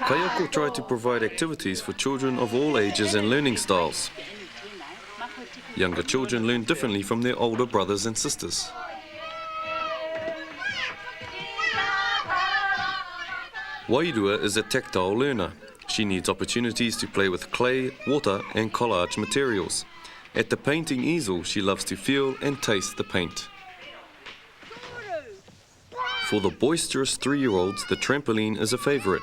Kayako try to provide activities for children of all ages and learning styles. Younger children learn differently from their older brothers and sisters. Wairua is a tactile learner. She needs opportunities to play with clay, water and collage materials. At the painting easel, she loves to feel and taste the paint. For the boisterous 3-year-olds, the trampoline is a favourite.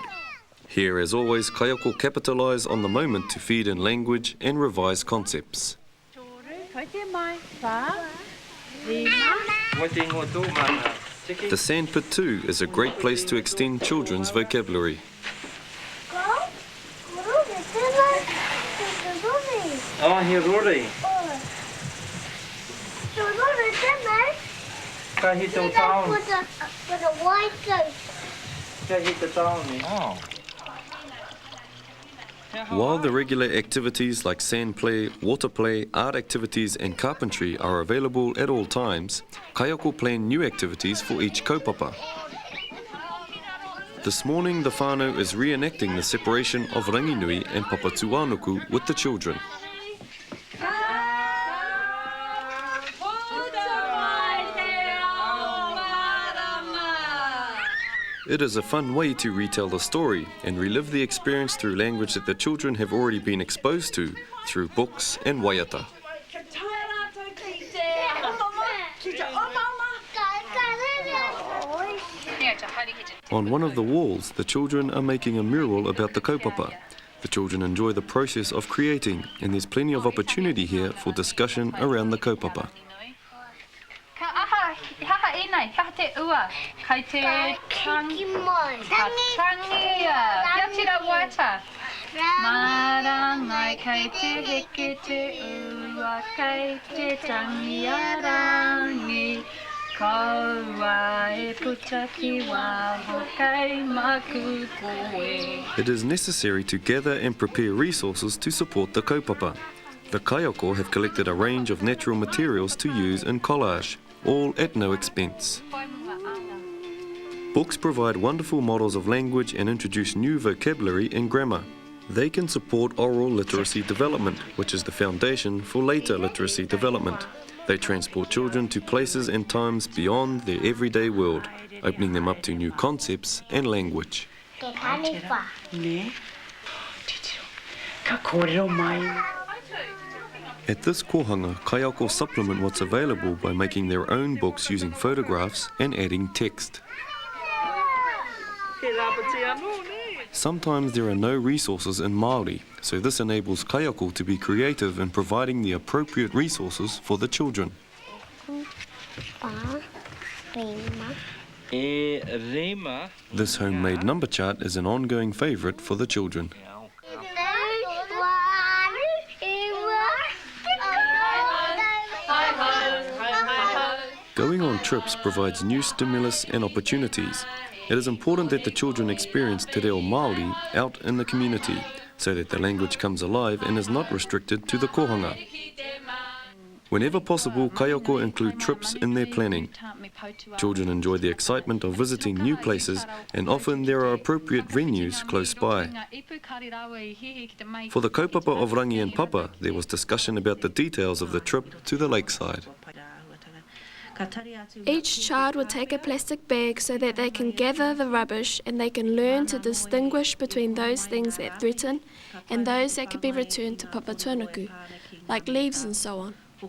Here, as always, Kayako capitalise on the moment to feed in language and revise concepts. The sandpit too is a great place to extend children's vocabulary. Oh, here, Rere. With a white coat. While the regular activities like sand play, water play, art activities and carpentry are available at all times, Kayako plan new activities for each kaupapa. This morning, the whānau is reenacting the separation of Ranginui and Papa Tuanuku with the children. It is a fun way to retell the story and relive the experience through language that the children have already been exposed to through books and waiata. On one of the walls, the children are making a mural about the kaupapa. The children enjoy the process of creating, and there's plenty of opportunity here for discussion around the kaupapa. It is necessary to gather and prepare resources to support the kaupapa. The Kayako have collected a range of natural materials to use in collage, all at no expense. Books provide wonderful models of language and introduce new vocabulary and grammar. They can support oral literacy development, which is the foundation for later literacy development. They transport children to places and times beyond their everyday world, opening them up to new concepts and language. At this kohanga, Kayako supplement what's available by making their own books using photographs and adding text. Sometimes there are no resources in Māori, so this enables Kayako to be creative in providing the appropriate resources for the children. This homemade number chart is an ongoing favourite for the children. Going on trips provides new stimulus and opportunities. It is important that the children experience te reo Māori out in the community, so that the language comes alive and is not restricted to the kohanga. Whenever possible, Kayako include trips in their planning. Children enjoy the excitement of visiting new places, and often there are appropriate venues close by. For the kaupapa of Rangi and Papa, there was discussion about the details of the trip to the lakeside. Each child will take a plastic bag so that they can gather the rubbish and they can learn to distinguish between those things that threaten and those that can be returned to Papa Tuanuku, like leaves and so on. The